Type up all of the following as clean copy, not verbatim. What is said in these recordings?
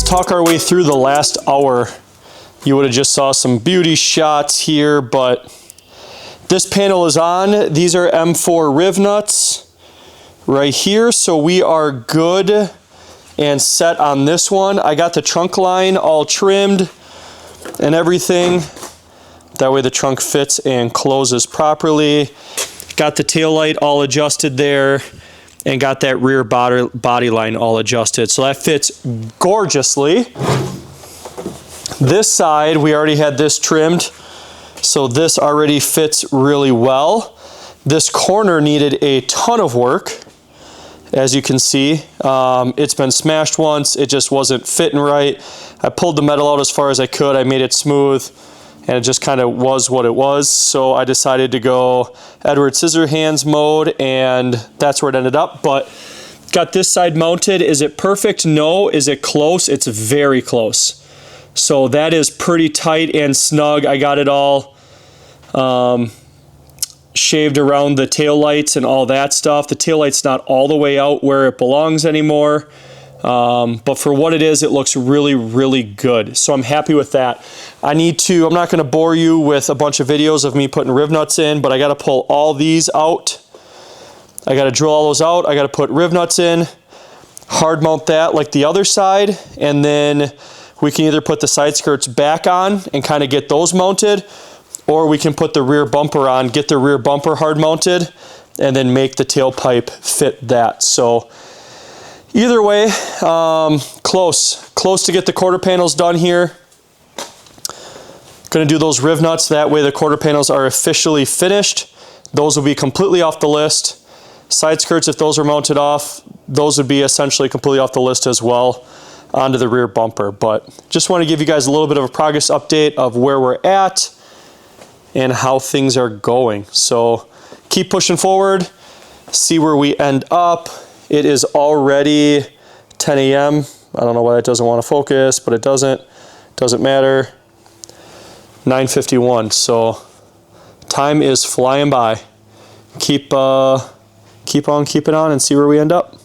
let's talk our way through the last hour. You would have just saw some beauty shots here, but this panel is on. These are M4 riv nuts right here, so we are good and set on this one. I got the trunk line all trimmed and everything. That way the trunk fits and closes properly. Got the tail light all adjusted there and got that rear body line all adjusted. So that fits gorgeously. This side, we already had this trimmed, so this already fits really well. This corner needed a ton of work, as you can see. It's been smashed once, it just wasn't fitting right. I pulled the metal out as far as I could, I made it smooth, and it just kind of was what it was. So I decided to go Edward Scissorhands mode, and that's where it ended up. But got this side mounted. Is it perfect? No. Is it close? It's very close. So that is pretty tight and snug. I got it all shaved around the tail lights and all that stuff. The tail light's not all the way out where it belongs anymore. But for what it is, it looks really, really good. So I'm happy with that. I'm not going to bore you with a bunch of videos of me putting riv nuts in, but I got to pull all these out. I got to drill all those out. I got to put riv nuts in, hard mount that like the other side, and then we can either put the side skirts back on and kind of get those mounted, or we can put the rear bumper on, get the rear bumper hard mounted, and then make the tailpipe fit that. So either way, close to get the quarter panels done here. Gonna do those riv nuts, that way the quarter panels are officially finished. Those will be completely off the list. Side skirts, if those are mounted off, those would be essentially completely off the list as well, onto the rear bumper. But just want to give you guys a little bit of a progress update of where we're at and how things are going. So keep pushing forward, see where we end up. It is already 10 a.m. I don't know why it doesn't want to focus, but it doesn't matter. 9:51, so time is flying by. Keep on keeping on and see where we end up.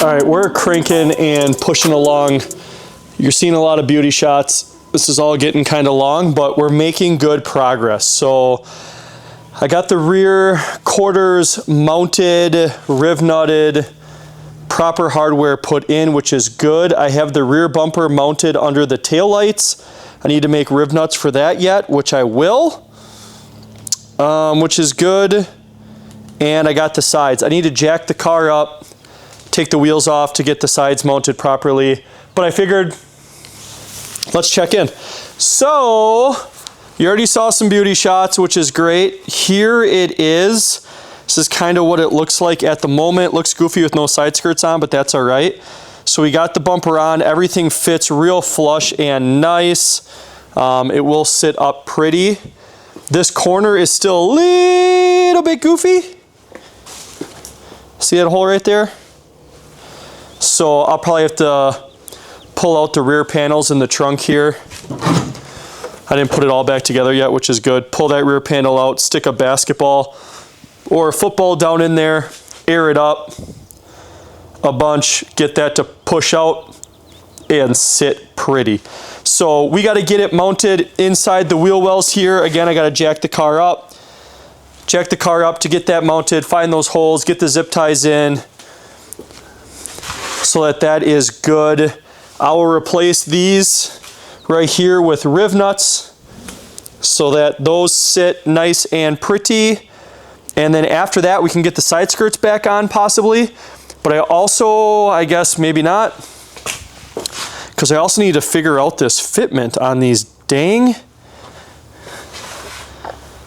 All right, we're cranking and pushing along. You're seeing a lot of beauty shots. This is all getting kind of long, but we're making good progress. So I got the rear quarters mounted, riv nutted, proper hardware put in, which is good. I have the rear bumper mounted under the tail lights. I need to make riv nuts for that yet, which I will, which is good. And I got the sides. I need to jack the car up, take the wheels off to get the sides mounted properly. But I figured, let's check in. So you already saw some beauty shots, which is great. Here it is. This is kind of what it looks like at the moment. Looks goofy with no side skirts on, but that's all right. So we got the bumper on. Everything fits real flush and nice. It will sit up pretty. This corner is still a little bit goofy. See that hole right there? So I'll probably have to pull out the rear panels in the trunk here. I didn't put it all back together yet, which is good. Pull that rear panel out, stick a basketball or a football down in there, air it up a bunch, get that to push out and sit pretty. So we got to get it mounted inside the wheel wells here. Again, I got to jack the car up to get that mounted, find those holes, get the zip ties in, so that is good. I will replace these right here with riv nuts so that those sit nice and pretty. And then after that, we can get the side skirts back on possibly. But I also, I guess maybe not, because I also need to figure out this fitment on these dang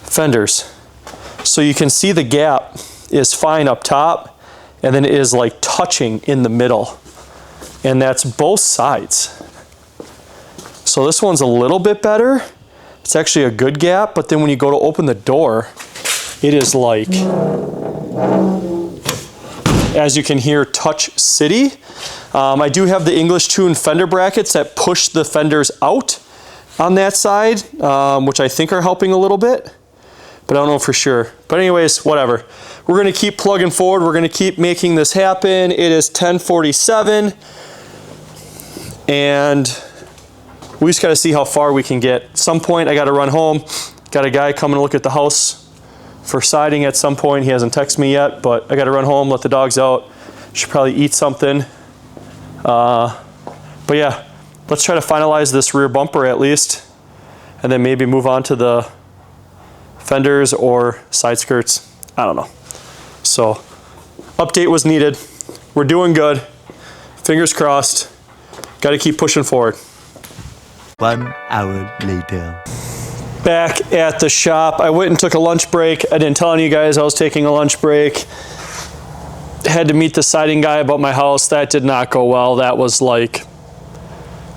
fenders. So you can see the gap is fine up top, and then it is like touching in the middle. And that's both sides. So this one's a little bit better. It's actually a good gap, but then when you go to open the door, it is like, as you can hear, Touch City. I do have the English Tune fender brackets that push the fenders out on that side, which I think are helping a little bit, but I don't know for sure. But anyways, whatever. We're gonna keep plugging forward. We're gonna keep making this happen. It is 10:47, and we just gotta see how far we can get. At some point, I gotta run home. Got a guy coming to look at the house for siding at some point. He hasn't texted me yet, but I gotta run home, let the dogs out. Should probably eat something. But yeah, let's try to finalize this rear bumper at least, and then maybe move on to the fenders or side skirts. I don't know. So, update was needed. We're doing good. Fingers crossed. Got to keep pushing forward. 1 hour later. Back at the shop. I went and took a lunch break. I didn't tell any of you guys I was taking a lunch break. Had to meet the siding guy about my house. That did not go well. That was like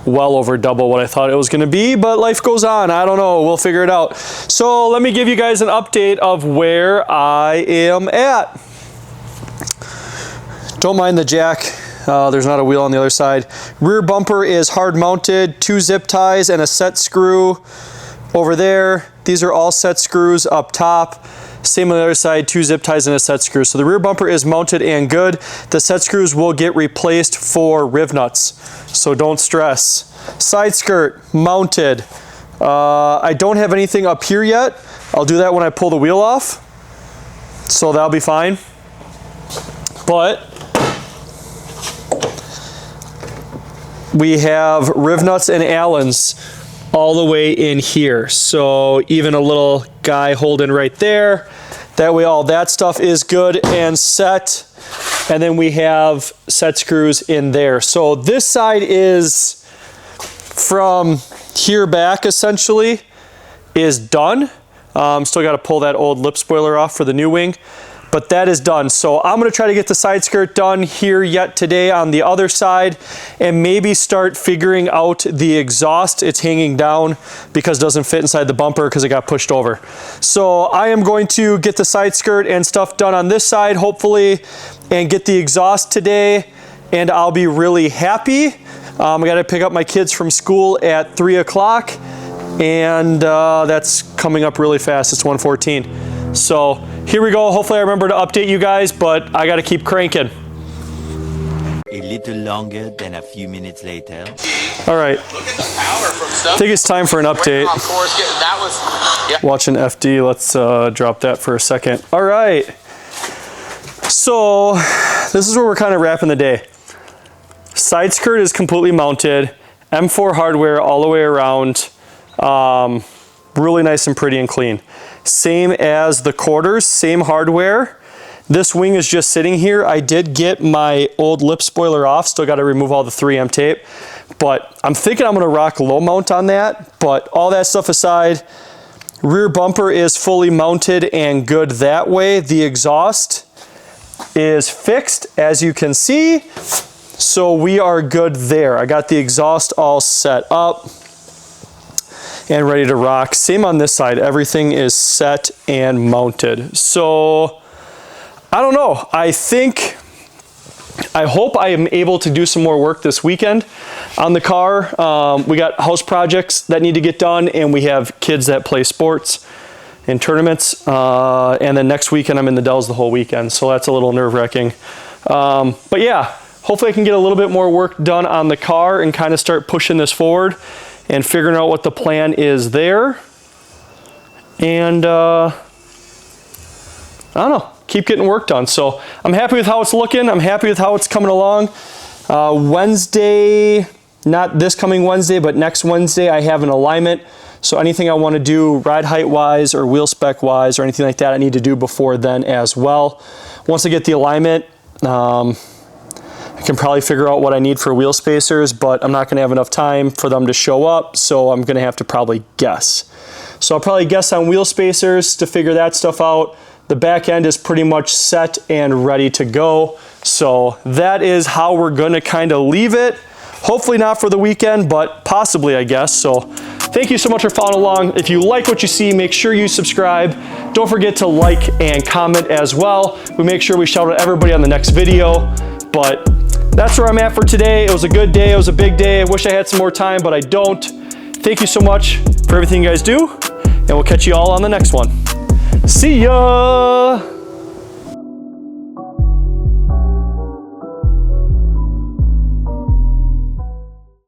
well over double what I thought it was going to be, but life goes on. I don't know. We'll figure it out. So let me give you guys an update of where I am at. Don't mind the jack. There's not a wheel on the other side. Rear bumper is hard mounted, 2 zip ties and a set screw over there. These are all set screws up top. Same on the other side, 2 zip ties and a set screw. So the rear bumper is mounted and good. The set screws will get replaced for riv nuts, so don't stress. Side skirt mounted. I don't have anything up here yet. I'll do that when I pull the wheel off, so that'll be fine. But we have riv nuts and Allens all the way in here. So even a little guy holding right there. That way all that stuff is good and set. And then we have set screws in there. So this side is from here back essentially is done. Still got to pull that old lip spoiler off for the new wing, but that is done. So I'm going to try to get the side skirt done here yet today on the other side, and maybe start figuring out the exhaust. It's hanging down because it doesn't fit inside the bumper because it got pushed over. So I am going to get the side skirt and stuff done on this side, hopefully, and get the exhaust today, and I'll be really happy. I got to pick up my kids from school at 3 o'clock, and that's coming up really fast. It's 1:14. So here we go. Hopefully I remember to update you guys, but I got to keep cranking. A little longer than a few minutes later. All right. Look at the power from stuff. I think it's time for an update. That was, yeah. Watching FD. Let's drop that for a second. All right. So this is where we're kind of wrapping the day. Side skirt is completely mounted. M4 hardware all the way around. Really nice and pretty and clean. Same as the quarters, same hardware. This wing is just sitting here. I did get my old lip spoiler off. Still got to remove all the 3M tape. But I'm thinking I'm going to rock low mount on that. But all that stuff aside, rear bumper is fully mounted and good that way. The exhaust is fixed, as you can see. So we are good there. I got the exhaust all set up and ready to rock. Same on this side. Everything is set and mounted. So I don't know. I hope I am able to do some more work this weekend on the car. We got house projects that need to get done, and we have kids that play sports and tournaments. And then next weekend I'm in the Dells the whole weekend. So that's a little nerve-wracking. But yeah, hopefully I can get a little bit more work done on the car and kind of start pushing this forward and figuring out what the plan is there. And I don't know, keep getting work done. So I'm happy with how it's looking. I'm happy with how it's coming along. Wednesday, not this coming Wednesday, but next Wednesday, I have an alignment. So anything I want to do ride height wise or wheel spec wise or anything like that, I need to do before then as well. Once I get the alignment, I can probably figure out what I need for wheel spacers, but I'm not going to have enough time for them to show up, so I'm going to have to probably guess. So I'll probably guess on wheel spacers to figure that stuff out. The back end is pretty much set and ready to go. So that is how we're gonna kind of leave it. Hopefully not for the weekend, but possibly, I guess. So thank you so much for following along. If you like what you see, make sure you subscribe. Don't forget to like and comment as well. We make sure we shout out everybody on the next video. But that's where I'm at for today. It was a good day. It was a big day. I wish I had some more time, but I don't. Thank you so much for everything you guys do, and we'll catch you all on the next one. See ya!